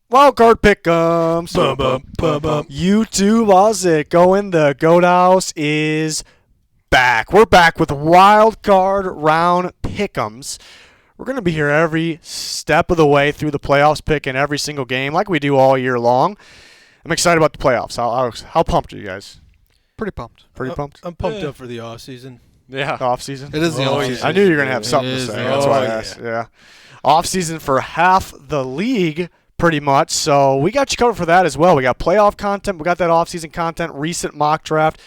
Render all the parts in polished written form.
Wildcard pick'ems. YouTube Aussie going. The Goat House is back. We're back with wildcard round pick'ems. We're going to be here every step of the way through the playoffs, picking every single game like we do all year long. I'm excited about the playoffs. How pumped are you guys? Pretty pumped. Pretty pumped? I'm pumped up for the off season. Yeah. Off season? It is the off season. I knew you were going to have something to say. That's why I asked. Yeah. Off season for half the league, pretty much. So we got you covered for that as well. We got playoff content. We got that off season content, recent mock draft.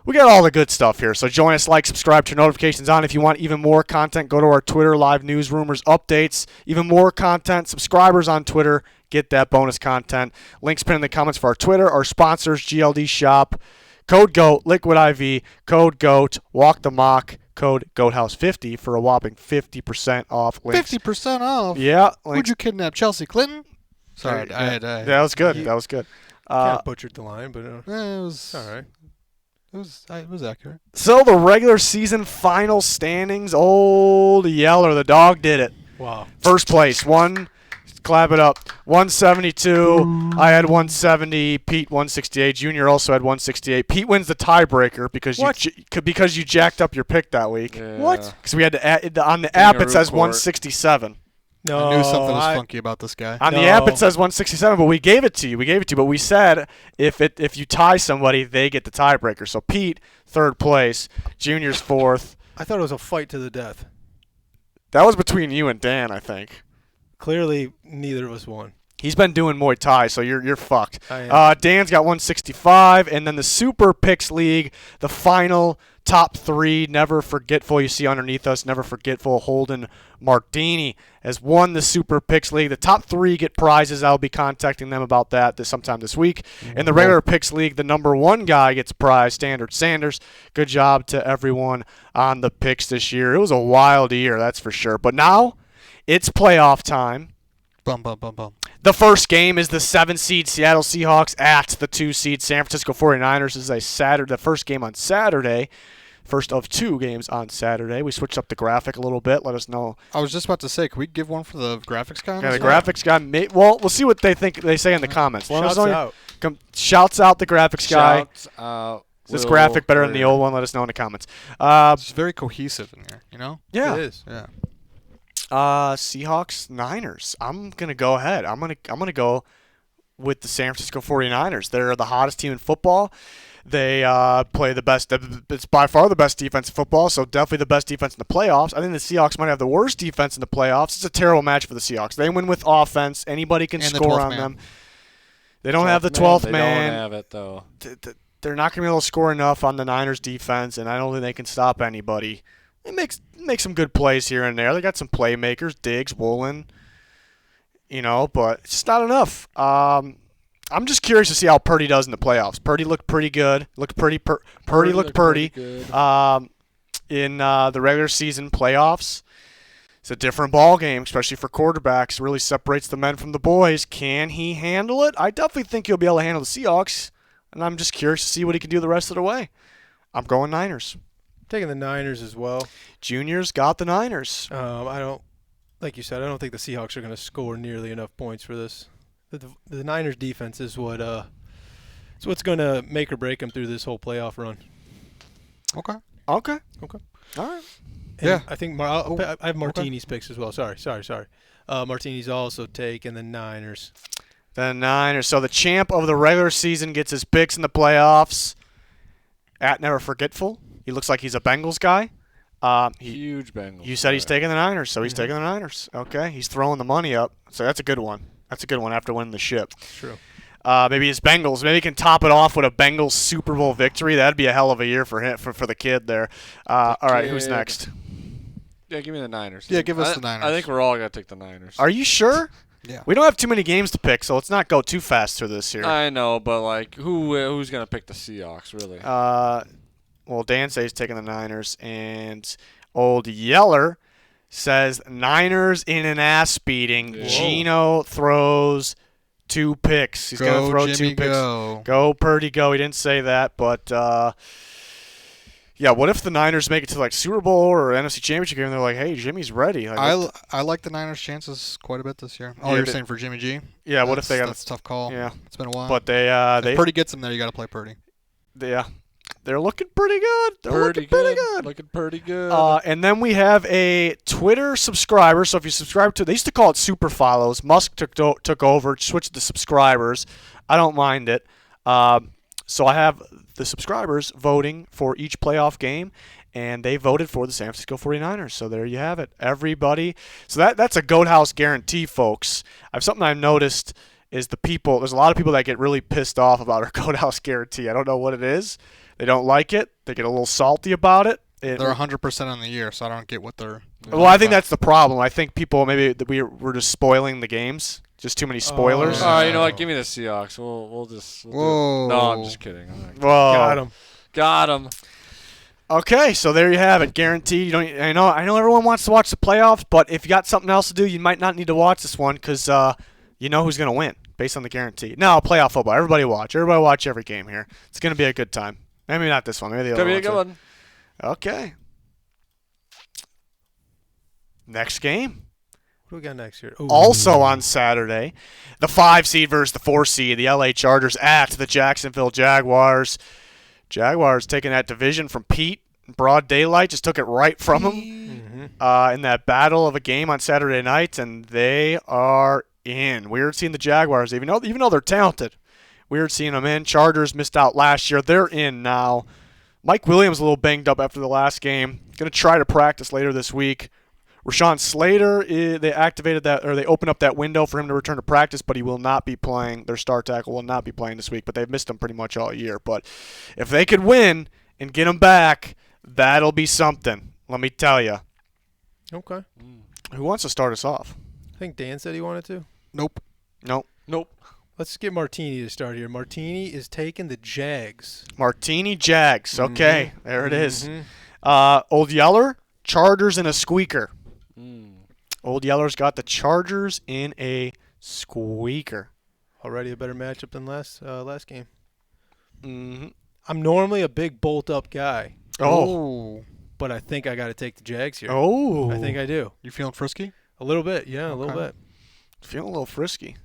We got all the good stuff here. So join us, like, subscribe, turn notifications on. If you want even more content, go to our Twitter, live news, rumors, updates. Even more content. Subscribers on Twitter get that bonus content. Links pinned in the comments for our Twitter, our sponsors, GLD Shop, code GOAT, Liquid IV, code GOAT, Walk the Mock, code GOATHOUSE50 for a whopping 50% off. Links. 50% off? Yeah. Who'd you kidnap? Chelsea Clinton? Sorry. Yeah, that was good. That was good. Kind of butchered the line, but it was all right. It was accurate. So the regular season final standings, old Yeller, the dog did it. Wow. First place, clap it up, 172. I had 170. Pete 168. Junior also had 168. Pete wins the tiebreaker because you jacked up your pick that week. Yeah. What? Because we had to add, on the app it says 167. No, I knew something was funky about this guy. On the app it says 167, but we gave it to you. But we said if you tie somebody, they get the tiebreaker. So Pete, third place. Junior's fourth. I thought it was a fight to the death. That was between you and Dan, I think. Clearly, neither of us won. He's been doing Muay Thai, so you're fucked. I am. Dan's got 165, and then the Super Picks League, the final top three, Never Forgetful, you see underneath us, Never Forgetful, Holden Martini has won the Super Picks League. The top three get prizes. I'll be contacting them about that sometime this week. In the regular Picks League, the number one guy gets a prize, Standard Sanders. Good job to everyone on the picks this year. It was a wild year, that's for sure. But now it's playoff time. Bum, bum, bum, bum. The first game is the 7-seed Seattle Seahawks at the 2-seed San Francisco 49ers. This is the first game on Saturday. First of two games on Saturday. We switched up the graphic a little bit. Let us know. I was just about to say, can we give one for the graphics guy? Yeah, the graphics guy. Well, we'll see what they say in the comments. Shouts out. Shouts out the graphics guy. Shouts out. Is this graphic better than the old one? Let us know in the comments. It's very cohesive in here, you know? Yeah. It is. Yeah. Seahawks, Niners. I'm going to go ahead. I'm going to go with the San Francisco 49ers. They're the hottest team in football. They play the best. It's by far the best defense in football, so definitely the best defense in the playoffs. I think the Seahawks might have the worst defense in the playoffs. It's a terrible match for the Seahawks. They win with offense. Anybody can score on them. They don't have the 12th man. They don't have it, though. They're not going to be able to score enough on the Niners defense, and I don't think they can stop anybody. They make some good plays here and there. They got some playmakers, Diggs, Woolen, but it's just not enough. I'm just curious to see how Purdy does in the playoffs. Purdy looked pretty good. Purdy looked pretty good. In the regular season playoffs. It's a different ball game, especially for quarterbacks. It really separates the men from the boys. Can he handle it? I definitely think he'll be able to handle the Seahawks, and I'm just curious to see what he can do the rest of the way. I'm going Niners. Taking the Niners as well. Junior's got the Niners. Like you said, I don't think the Seahawks are going to score nearly enough points for this. The Niners defense is what's going to make or break them through this whole playoff run. Okay. All right. And yeah. I think I have Martini's picks as well. Sorry. Martini's also taking the Niners. The Niners. So the champ of the regular season gets his picks in the playoffs. At Never Forgetful. He looks like he's a Bengals guy. Huge Bengals. You said he's taking the Niners, so he's taking the Niners. Okay. He's throwing the money up. So that's a good one. That's a good one after winning the ship. True. Maybe his Bengals. Maybe he can top it off with a Bengals Super Bowl victory. That'd be a hell of a year for him, for the kid there. All right, who's next? Yeah, give me the Niners. Yeah, give us the Niners. I think we're all going to take the Niners. Are you sure? Yeah. We don't have too many games to pick, so let's not go too fast through this here. I know, but who's going to pick the Seahawks, really? Well, Dan says he's taking the Niners, and old Yeller says Niners in an ass beating. Whoa. Gino throws 2 picks. He's going to throw Jimmy, 2 picks. Go. Go, Purdy, go. He didn't say that, but Yeah, what if the Niners make it to like Super Bowl or NFC Championship game and they're like, hey, Jimmy's ready? Like, I like the Niners' chances quite a bit this year. Oh, Yeah, you're they- saying for Jimmy G? yeah, what if they got That's a tough call. Yeah, It's been a while. but they if Purdy gets him there, you got to play Purdy. they're looking pretty good. They're looking pretty good. Looking pretty good. And then we have a Twitter subscriber. So if you subscribe to, they used to call it super follows. Musk took over, switched to subscribers. I don't mind it. So I have the subscribers voting for each playoff game, and they voted for the San Francisco 49ers. So there you have it, everybody. So that's a Goat House guarantee, folks. Something I've noticed is there's a lot of people that get really pissed off about our Goat House guarantee. I don't know what it is. They don't like it. They get a little salty about it. They're 100% on the year, so I don't get what they're. Well, I think that's the problem. I think people maybe we're just spoiling the games. Just too many spoilers. All right, you know what? Give me the Seahawks. We'll just. Whoa. No, I'm just kidding. Whoa. Got him. Okay, so there you have it. Guaranteed. I know everyone wants to watch the playoffs, but if you got something else to do, you might not need to watch this one because you know who's going to win based on the guarantee. No, playoff football. Everybody watch every game here. It's going to be a good time. Maybe not this one. Maybe the other Could be a one. good one. Okay. Next game. What do we got next year? Ooh. Also on Saturday, the 5 seed versus the 4 seed, the LA Chargers at the Jacksonville Jaguars. Jaguars taking that division from Pete in broad daylight, just took it right from him in that battle of a game on Saturday night, and they are in. Weird seeing the Jaguars, even though they're talented. Weird seeing them in. Chargers missed out last year. They're in now. Mike Williams a little banged up after the last game. Going to try to practice later this week. Rashawn Slater, they opened up that window for him to return to practice, but he will not be playing. Their star tackle will not be playing this week, but they've missed him pretty much all year. But if they could win and get him back, that'll be something. Let me tell you. Okay. Who wants to start us off? I think Dan said he wanted to. Nope. Nope. Let's get Martini to start here. Martini is taking the Jags. Martini Jags. Okay, there it is. Old Yeller, Chargers in a squeaker. Old Yeller's got the Chargers in a squeaker. Already a better matchup than last game. Mm-hmm. I'm normally a big bolt-up guy, Oh. but I think I got to take the Jags here. Oh. I think I do. You feeling frisky? A little bit, yeah, a little Okay. bit. Feeling a little frisky.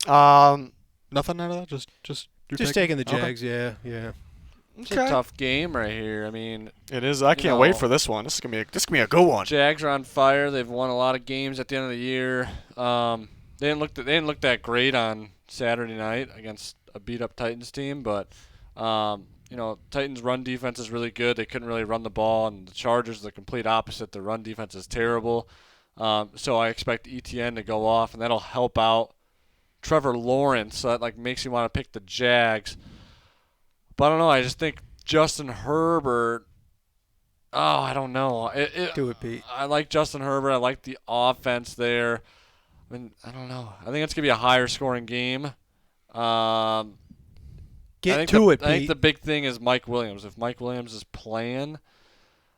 Nothing out of that? Just taking the Okay. Jags, yeah. It's a tough game right here. I mean, It is. I can't wait for this one. This is gonna be a good one. Jags are on fire. They've won a lot of games at the end of the year. They didn't look that great on Saturday night against a beat-up Titans team, but Titans' run defense is really good. They couldn't really run the ball, and the Chargers are the complete opposite. Their run defense is terrible. So I expect ETN to go off, and that'll help out Trevor Lawrence. So that makes you want to pick the Jags. But I don't know. I just think Justin Herbert. Oh, I don't know. Do it, Pete. I like Justin Herbert. I like the offense there. I mean, I don't know. I think it's gonna be a higher scoring game. I think the big thing is Mike Williams. If Mike Williams is playing,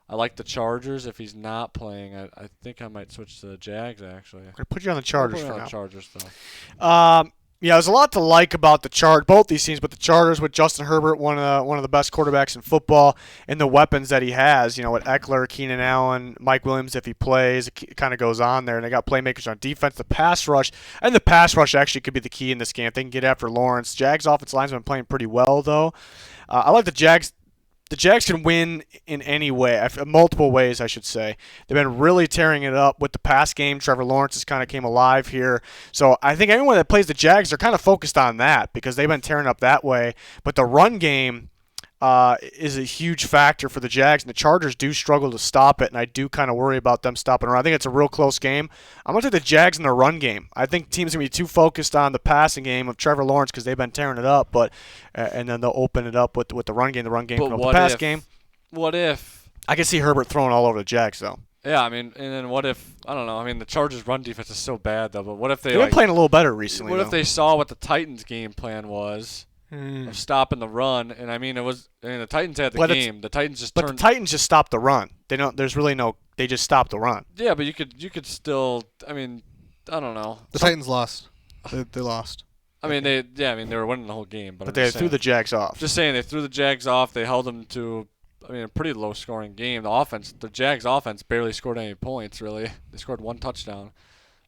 I like the Chargers. If he's not playing, I think I might switch to the Jags. Actually, I'm gonna put you on the Chargers for now. Chargers though. Yeah, there's a lot to like about both these teams, but the Chargers with Justin Herbert, one of the best quarterbacks in football, and the weapons that he has. With Eckler, Keenan Allen, Mike Williams, if he plays, it kind of goes on there. And they got playmakers on defense. The pass rush actually could be the key in this game if they can get after Lawrence. Jags' offensive line's been playing pretty well though. I like the Jags. The Jags can win in any way, multiple ways, I should say. They've been really tearing it up with the pass game. Trevor Lawrence has kind of came alive here. So I think anyone that plays the Jags, they're kind of focused on that because they've been tearing up that way. But the run game is a huge factor for the Jags, and the Chargers do struggle to stop it, and I do kind of worry about them stopping around. I think it's a real close game. I'm going to take the Jags in the run game. I think teams are going to be too focused on the passing game of Trevor Lawrence because they've been tearing it up, but and then they'll open it up with the run game. The run game can open the pass game. What if? I can see Herbert throwing all over the Jags, though. Yeah, I mean, and then what if, I don't know, I mean, the Chargers' run defense is so bad, though, but what if They've been playing a little better recently, What if they saw what the Titans' game plan was? Of stopping the run, and the Titans had the game. The Titans just the Titans just stopped the run. They don't. There's really no. They just stopped the run. Yeah, but you could still. I mean, I don't know. The Titans lost. They lost. I mean, they were winning the whole game, but they threw the Jags off. Just saying, they threw the Jags off. They held them to a pretty low-scoring game. The Jags offense barely scored any points, really. They scored 1 touchdown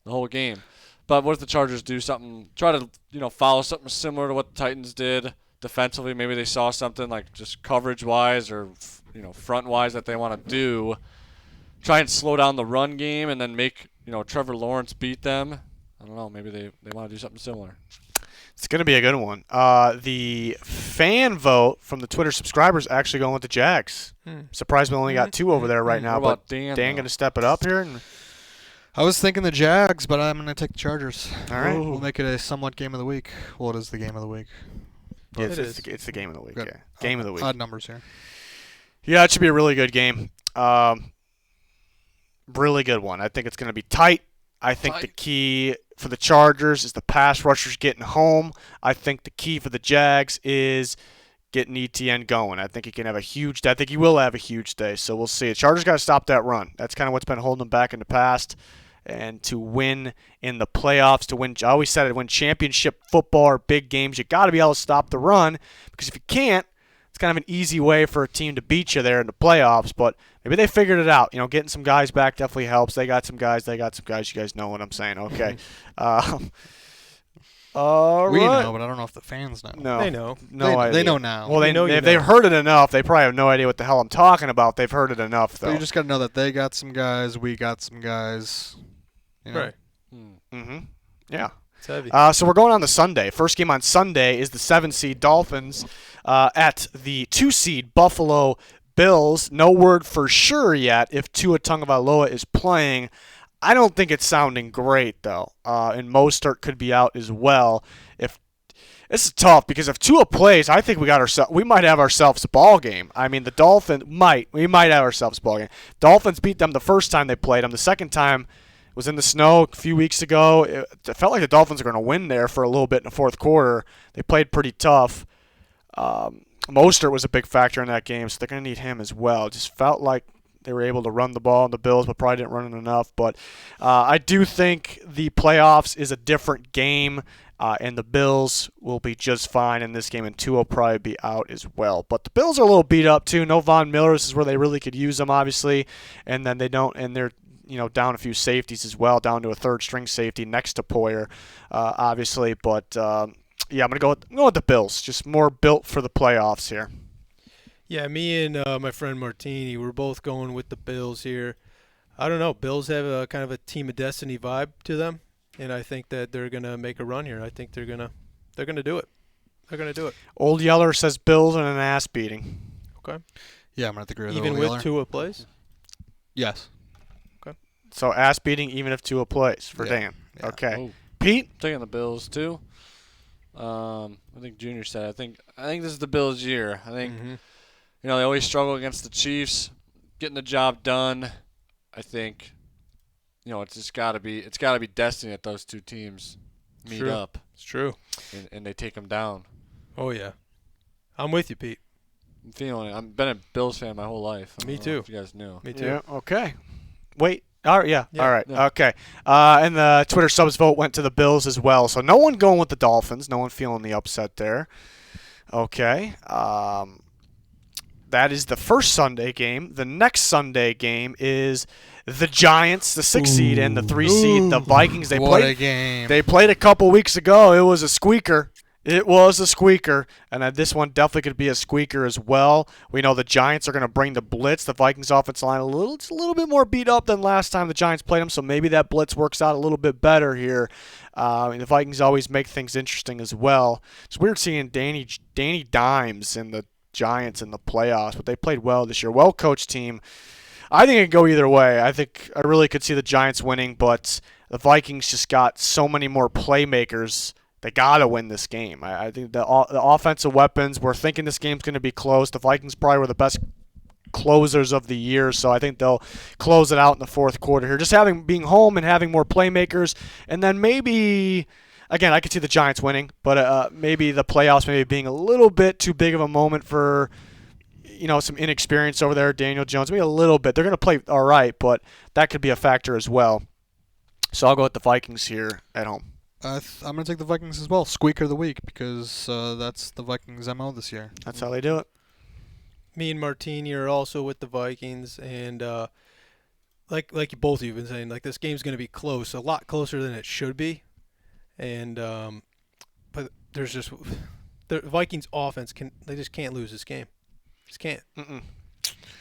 the whole game. But what if the Chargers do something, try to, follow something similar to what the Titans did defensively? Maybe they saw something like just coverage-wise or, front-wise that they want to do. Try and slow down the run game and then make, Trevor Lawrence beat them. I don't know. Maybe they want to do something similar. It's going to be a good one. The fan vote from the Twitter subscribers actually going with the Jags. Surprised we only got 2 over there right now. What about But Dan going to step it up here? I was thinking the Jags, but I'm going to take the Chargers. All right. We'll make it a somewhat game of the week. Well, it is the game of the week. Yeah, It is. it's the game of the week. Good. Yeah. Game of the week. Odd numbers here. Yeah, it should be a really good game. Really good one. I think it's going to be tight. I think the key for the Chargers is the pass rushers getting home. I think the key for the Jags is getting ETN going. I think he can have a huge day. I think he will have a huge day, so we'll see. The Chargers got to stop that run. That's kind of what's been holding them back in the past. And to win in the playoffs, I always said it, win championship football or big games, you got to be able to stop the run, because if you can't, it's kind of an easy way for a team to beat you there in the playoffs. But maybe they figured it out. Getting some guys back definitely helps. They got some guys. You guys know what I'm saying. Okay. All We right. know, but I don't know if the fans know. No. They know. No idea. They know now. Well, know you if they've know. heard it enough, they probably have no idea what the hell I'm talking about. They've heard it enough, So though. you just got to know that they got some guys, we got some guys. Right. Mm-hmm. Yeah. It's heavy. So we're going on to Sunday. First game on Sunday is the 7-seed Dolphins at the 2-seed Buffalo Bills. No word for sure yet if Tua Tagovailoa is playing. I don't think it's sounding great, though. And Mostert could be out as well. This is tough, because if Tua plays, I think we might have ourselves a ball game. I mean, the Dolphins might have ourselves a ball game. Dolphins beat them the first time they played them. The second time was in the snow a few weeks ago. It felt like the Dolphins were going to win there for a little bit in the fourth quarter. They played pretty tough. Mostert was a big factor in that game, so they're going to need him as well. It just felt like they were able to run the ball on the Bills, but probably didn't run it enough. But I do think the playoffs is a different game, and the Bills will be just fine in this game, and Tua will probably be out as well. But the Bills are a little beat up too. No Von Miller. This is where they really could use them, obviously, and then they don't, and they're down a few safeties as well, down to a third-string safety next to Poyer, obviously. But yeah, I'm gonna go with the Bills. Just more built for the playoffs here. Yeah, me and my friend Martini, we're both going with the Bills here. I don't know. Bills have a kind of a team of destiny vibe to them, and I think that they're gonna make a run here. I think they're gonna do it. They're gonna do it. Old Yeller says Bills and an ass beating. Okay. Yeah, I'm going to agree with Even Old with Yeller. Tua plays. Yes. So ass beating even if Tua plays for Yeah. Dan. Yeah. Okay. Oh, Pete? taking the Bills too. I think Junior said. I think this is the Bills' year. I think they always struggle against the Chiefs, getting the job done. I think it's just gotta be destiny that those two teams meet True. up It's true. and they take them down. Oh yeah. I'm with you, Pete. I'm feeling it. I've been a Bills fan my whole life. I Me don't know too. if you guys knew. Me too. Yeah, okay. Wait. All right, yeah. Yeah. All right. Yeah. Okay. And the Twitter subs vote went to the Bills as well. So no one going with the Dolphins. No one feeling the upset there. Okay. That is the first Sunday game. The next Sunday game is the Giants, the 6 seed, and the 3 seed, the Vikings. They What a played. game. They played a couple weeks ago. It was a squeaker. And this one definitely could be a squeaker as well. We know the Giants are going to bring the blitz. The Vikings offensive line just a little bit more beat up than last time the Giants played them, so maybe that blitz works out a little bit better here. And the Vikings always make things interesting as well. It's weird seeing Danny Dimes and the Giants in the playoffs, but they played well this year. Well-coached team. I think it can go either way. I think I really could see the Giants winning, but the Vikings just got so many more playmakers. They got to win this game. I think the offensive weapons, we're thinking this game's going to be close. The Vikings probably were the best closers of the year, so I think they'll close it out in the fourth quarter here. Just being home and having more playmakers, and then maybe, again, I could see the Giants winning, but maybe the playoffs maybe being a little bit too big of a moment for some inexperience over there. Daniel Jones, maybe a little bit. They're going to play all right, but that could be a factor as well. So I'll go with the Vikings here at home. I'm going to take the Vikings as well. Squeaker of the week, because that's the Vikings' MO this year. That's how they do it. me and Martini are also with the Vikings, and like you both of you have been saying, like this game's going to be close, a lot closer than it should be, and but there's just the Vikings offense they just can't lose this game, just can't.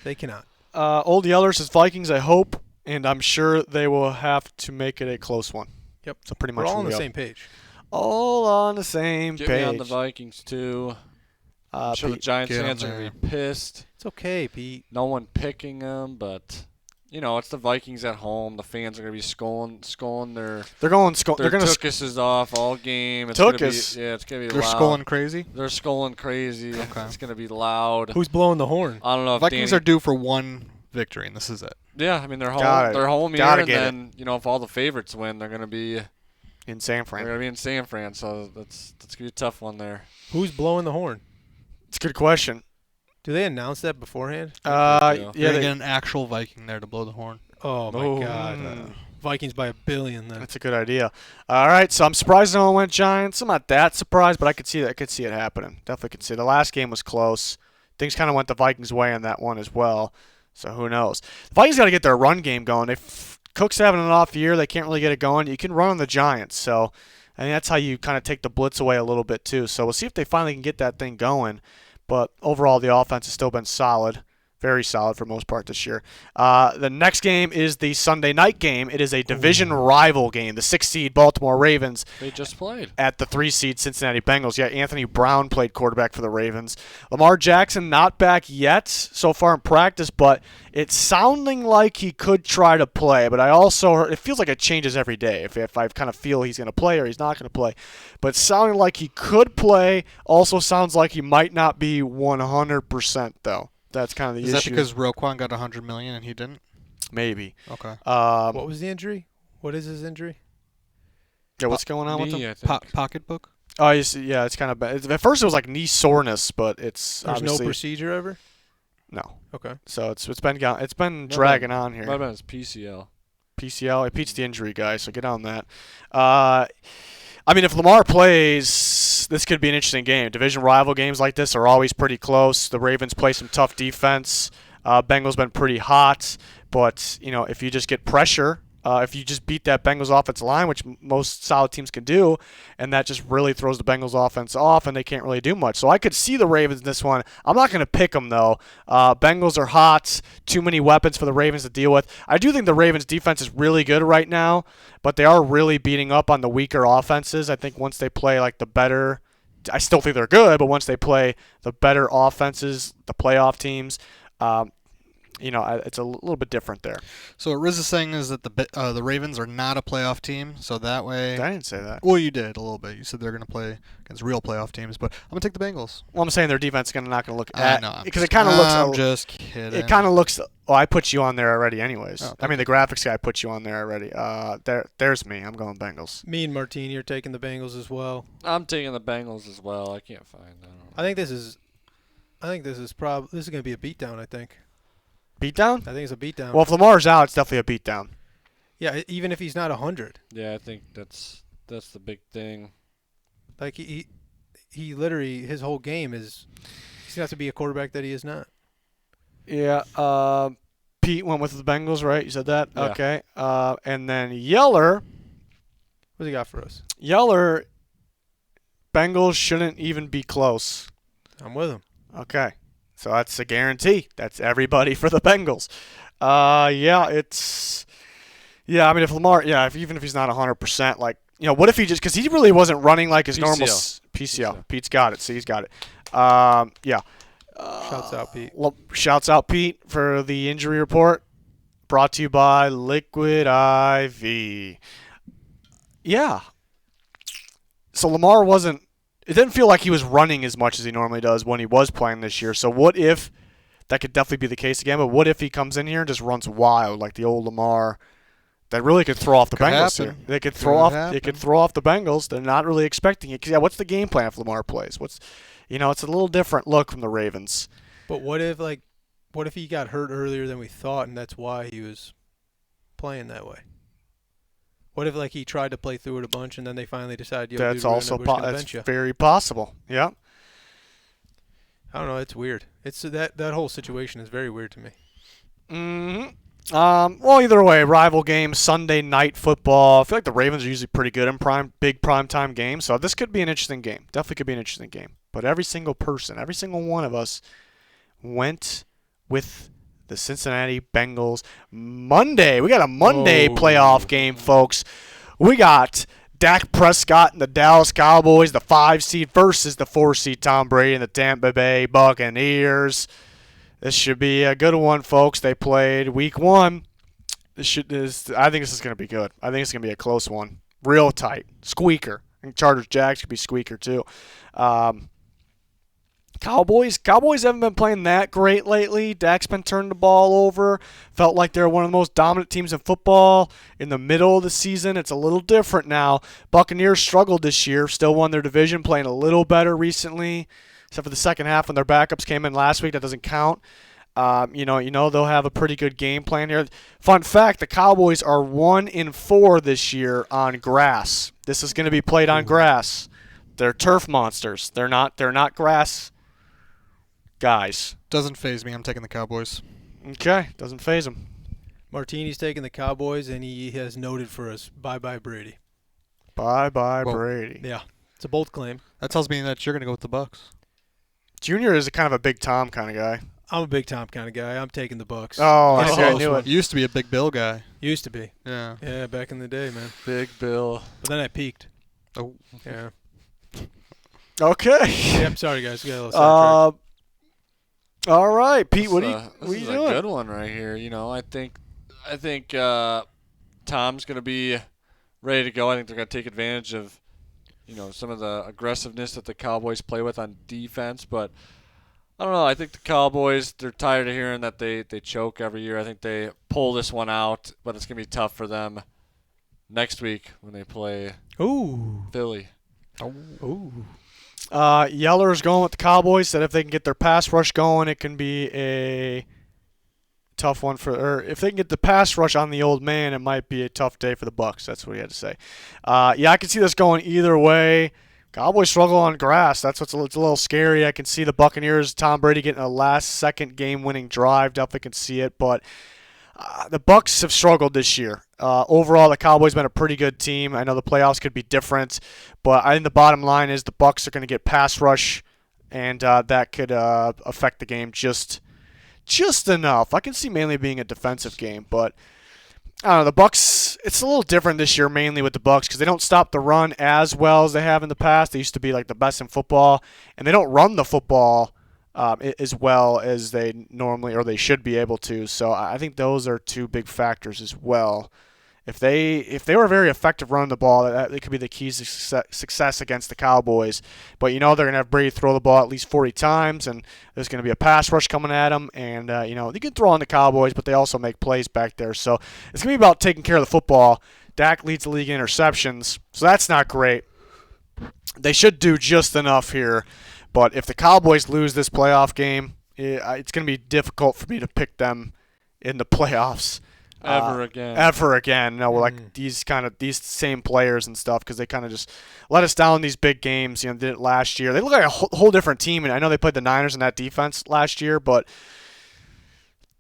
They cannot. Old Yeller says Vikings, I hope, and I'm sure they will have to make it a close one. Yep. So pretty much We're all on the we same page. All on the same Get page. me on the Vikings too. I'm sure the Pete, Giants get 'em fans are going to be pissed. It's okay, Pete. No one picking them, but you know it's the Vikings at home. The fans are going to be scolding their they're going. their They're going to. tuchuses off all game. It's Tuchus? Gonna be, it's going to be They're loud. scolding crazy. They're scolding crazy. Okay. It's going to be loud. Who's blowing the horn? I don't know if Vikings Danny, are due for one victory, and this is it. Yeah, I mean they're home. Got it. They're home here, Gotta and get then you know if all the favorites win, they're going to be in San Fran. in San Fran. So that's going to be a tough one there. Who's blowing the horn? It's a good question. Do they announce that beforehand? Yeah, Yeah, You're they, gonna get an actual Viking there to blow the horn. Oh my Oh. God! Vikings by 1 billion. Then that's a good idea. All right, so I'm surprised no one went Giants. I'm not that surprised, but I could see that. I could see it happening. Definitely could see. The last game was close. Things kind of went the Vikings' way on that one as well. So who knows? The Vikings got to get their run game going. If Cook's having an off year, they can't really get it going. You can run on the Giants, so I think that's how you kind of take the blitz away a little bit too. So we'll see if they finally can get that thing going. But overall, the offense has still been solid. Very solid for the most part this year. The next game is the Sunday night game. It is a division rival game. The 6th seed Baltimore Ravens They just played. at the 3 seed Cincinnati Bengals. Yeah, Anthony Brown played quarterback for the Ravens. Lamar Jackson not back yet so far in practice, but it's sounding like he could try to play. But I also heard, it feels like it changes every day if I kind of feel he's going to play or he's not going to play. But it's sounding like he could play. Also sounds like he might not be 100% though. That's kind of the Is issue. that because Roquan got $100 million and he didn't? Maybe. Okay. what was the injury? What is his injury? Yeah, what's going on with him? Knee, I think. Pocketbook? Oh, you see, yeah, it's kind of bad. At first, it was like knee soreness, but it's There's no obviously procedure ever. no. Okay. So it's been dragging on Might here. have been his PCL. PCL, Pete's the injury guy, so get on that. I mean, if Lamar plays, this could be an interesting game. Division rival games like this are always pretty close. The Ravens play some tough defense. Bengals been pretty hot, but you know, if you just get pressure, if you just beat that Bengals offensive line, which most solid teams can do, and that just really throws the Bengals offense off, and they can't really do much. So I could see the Ravens in this one. I'm not going to pick them though. Bengals are hot. Too many weapons for the Ravens to deal with. I do think the Ravens defense is really good right now, but they are really beating up on the weaker offenses. I think once they play like the better, I still think they're good, but once they play the better offenses, the playoff teams, you know, it's a little bit different there. So what Riz is saying is that the Ravens are not a playoff team, so that way... I didn't say that. Well, you did a little bit. You said they're going to play against real playoff teams, but I'm going to take the Bengals. Well, I'm saying their defense is not going to look I know. because it kind of looks. I'm just kidding. It kind of looks. Oh, I put you on there already, anyways. Oh, I mean, the graphics guy put you on there already. There's me. I'm going Bengals. Me and Martini are taking the Bengals as well. I'm taking the Bengals as well. I can't find. I don't know. I think this is going to be a beatdown. I think. Beatdown? I think it's a beatdown. Well, if Lamar's out, it's definitely a beatdown. yeah, even if he's not 100, Yeah, I think that's the big thing. like he literally his whole game is he's going to have to be a quarterback that he is not. Yeah. Pete went with the Bengals, right? You said that. Yeah. Okay. And then Yeller, What's he got for us? Bengals shouldn't even be close. I'm with him. Okay. So that's a guarantee. That's everybody for the Bengals. Yeah, it's. Yeah, I mean, if Lamar, even if he's not 100%, like, you know, what if he just, because he really wasn't running like his normal PCL. Pete's got it. See, he's got it. Yeah. Shouts out, Pete. Shouts out, Pete, for the injury report. Brought to you by Liquid IV. Yeah. So Lamar wasn't. It didn't feel like he was running as much as he normally does when he was playing this year. So what if that could definitely be the case again? But what if he comes in here and just runs wild like the old Lamar? That really could throw off the Bengals here. They could throw off. It could throw off the Bengals. They're not really expecting it. 'Cause, yeah, what's the game plan if Lamar plays? It's a little different look from the Ravens. But what if he got hurt earlier than we thought, and that's why he was playing that way? What if he tried to play through it a bunch, and then they finally decided, That's also that's very possible. Yeah. I don't know. It's weird. It's that whole situation is very weird to me. Well, either way, rival game, Sunday night football. I feel like the Ravens are usually pretty good in big primetime games, so this could be an interesting game. Definitely could be an interesting game. But every single person, every single one of us went with the Cincinnati Bengals Monday. We got a Monday playoff game, folks. We got Dak Prescott and the Dallas Cowboys, the 5 seed versus the 4 seed Tom Brady and the Tampa Bay Buccaneers. This should be a good one, folks. They played week 1. I think this is going to be good. I think it's going to be a close one. Real tight. Squeaker. I think Chargers-Jags could be squeaker too. Cowboys haven't been playing that great lately. Dak's been turning the ball over. Felt like they're one of the most dominant teams in football in the middle of the season. It's a little different now. Buccaneers struggled this year. Still won their division, playing a little better recently. Except for the second half when their backups came in last week. That doesn't count. You know they'll have a pretty good game plan here. Fun fact, the Cowboys are 1-4 this year on grass. This is going to be played on grass. They're turf monsters. They're not grass guys. Doesn't faze me. I'm taking the Cowboys. Okay, doesn't faze them. Martini's taking the Cowboys, and he has noted for us, bye-bye Brady. Bye-bye Brady. Yeah, it's a bold claim. That tells me that you're going to go with the Bucks. Junior is a kind of a Big Tom kind of guy. I'm a Big Tom kind of guy. I'm taking the Bucks. Oh, I In a see. I close knew one. it. You used to be a Big Bill guy. Used to be. Yeah. Yeah, back in the day, man. Big Bill. But then I peaked. Oh. Yeah. Okay. Yeah, I'm sorry, guys. We got a little sidetracked. All right, Pete. What are you This is doing? a good one right here. You know, I think Tom's going to be ready to go. I think they're going to take advantage of, some of the aggressiveness that the Cowboys play with on defense. But I don't know. I think the Cowboys, they're tired of hearing that they choke every year. I think they pull this one out, but it's going to be tough for them next week when they play Philly. Ooh. Yeller's going with the Cowboys. Said if they can get their pass rush going, it can be a tough one or if they can get the pass rush on the old man, it might be a tough day for the Bucks. That's what he had to say. I can see this going either way. Cowboys struggle on grass. It's a little scary. I can see the Buccaneers, Tom Brady getting a last-second game-winning drive. Definitely can see it, but the Bucks have struggled this year. Overall, the Cowboys have been a pretty good team. I know the playoffs could be different, but I think the bottom line is the Bucks are going to get pass rush, and that could affect the game just enough. I can see mainly being a defensive game, but I don't know. The Bucks, it's a little different this year, mainly with the Bucks, because they don't stop the run as well as they have in the past. They used to be like the best in football, and they don't run the football as well as they normally or they should be able to. So I think those are two big factors as well. If they were very effective running the ball, that could be the keys to success against the Cowboys. But they're going to have Brady throw the ball at least 40 times, and there's going to be a pass rush coming at them. And they can throw on the Cowboys, but they also make plays back there. So it's going to be about taking care of the football. Dak leads the league in interceptions, so that's not great. They should do just enough here. But if the Cowboys lose this playoff game, it's going to be difficult for me to pick them in the playoffs. Ever again. No, we're like these same players and stuff because they kind of just let us down in these big games. Did it last year. They look like a whole different team, and I know they played the Niners in that defense last year, but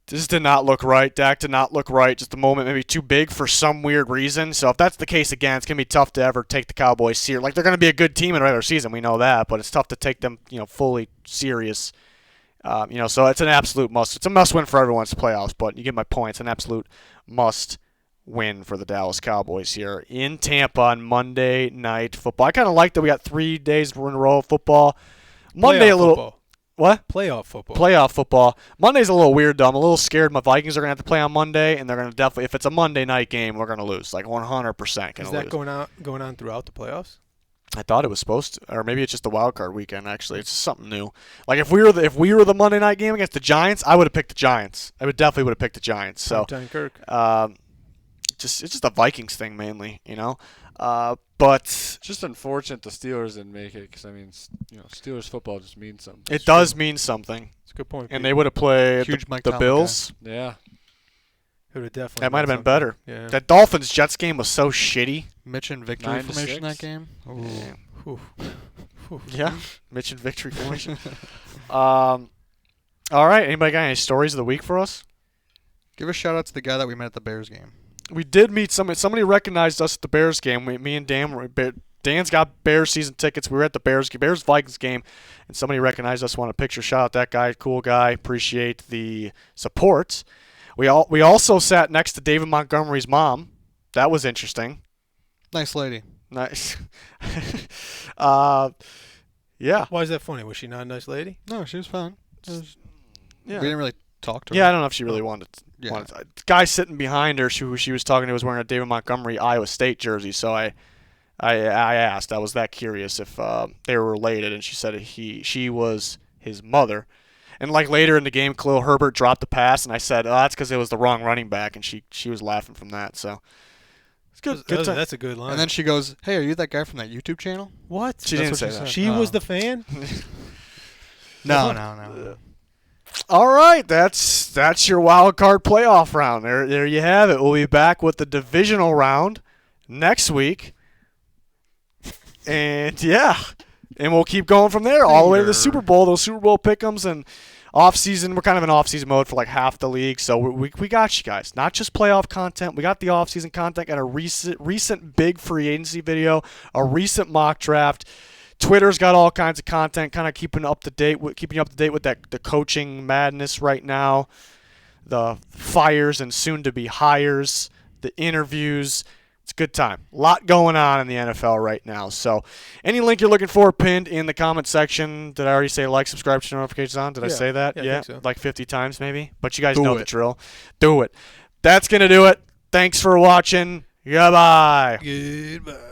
this did not look right. Dak did not look right. Just a moment maybe too big for some weird reason. So if that's the case again, it's going to be tough to ever take the Cowboys serious. Like, they're going to be a good team in the regular season. We know that, but it's tough to take them, fully serious. So it's an absolute must. It's a must-win for everyone's playoffs, but you get my point. It's an absolute must-win for the Dallas Cowboys here in Tampa on Monday Night Football. I kind of like that we got 3 days in a row of football. Monday Playoff a little football. What? Playoff football. Playoff football. Monday's a little weird, though. I'm a little scared my Vikings are going to have to play on Monday, and they're going to definitely, if it's a Monday night game, we're going to lose. Like 100% going to lose. Is that going on throughout the playoffs? I thought it was supposed to, or maybe it's just the wild card weekend. Actually, it's something new. Like if we were the Monday night game against the Giants, I would have picked the Giants. I would definitely picked the Giants. So, Kirk. it's just a Vikings thing mainly, But Just unfortunate the Steelers didn't make it because Steelers football just means something. It does mean something. It's a good point. And they would have played Huge Mike the Tomlin Bills. Yeah. It would have definitely. That might have been something. better. Yeah. That Dolphins-Jets game was so shitty. Mitch and victory 9-6. formation that game. Yeah. Ooh. Ooh. Yeah, Mitch and victory formation. All right. Anybody got any stories of the week for us? Give a shout out to the guy that we met at the Bears game. We did meet somebody. Somebody recognized us at the Bears game. Me and Dan were. Dan's got Bears season tickets. We were at the Bears Vikings game, and somebody recognized us. Want a picture? Shout out that guy. Cool guy. Appreciate the support. We also sat next to David Montgomery's mom. That was interesting. Nice lady. Nice. Yeah. Why is that funny? Was she not a nice lady? No, she was fine. Yeah. We didn't really talk to her. Yeah, I don't know if she really wanted. Yeah. The guy sitting behind her, who she was talking to, was wearing a David Montgomery Iowa State jersey. So I asked. I was that curious if they were related, and she said she was his mother. And like later in the game, Khalil Herbert dropped the pass, and I said, "Oh, that's because it was the wrong running back," and she was laughing from that. So it's good. Good time. That's a good line. And then she goes, "Hey, are you that guy from that YouTube channel?" what? She didn't say that. She was the fan? No. All right, that's your wild card playoff round. There you have it. We'll be back with the divisional round next week, and we'll keep going from there all the way to the Super Bowl. Those Super Bowl pick'ems and off season. We're kind of in off season mode for like half the league, so we got you guys. Not just playoff content. We got the off season content. Got a recent big free agency video, a recent mock draft. Twitter's got all kinds of content, kind of keeping you up to date with the coaching madness right now, the fires and soon to be hires, the interviews. It's a good time. A lot going on in the NFL right now. So, any link you're looking for pinned in the comment section. Did I already say like, subscribe, turn notifications on? Did I say that? Yeah, I think so. Like 50 times maybe. But you guys know the drill. Do it. That's gonna do it. Thanks for watching. Goodbye. Goodbye.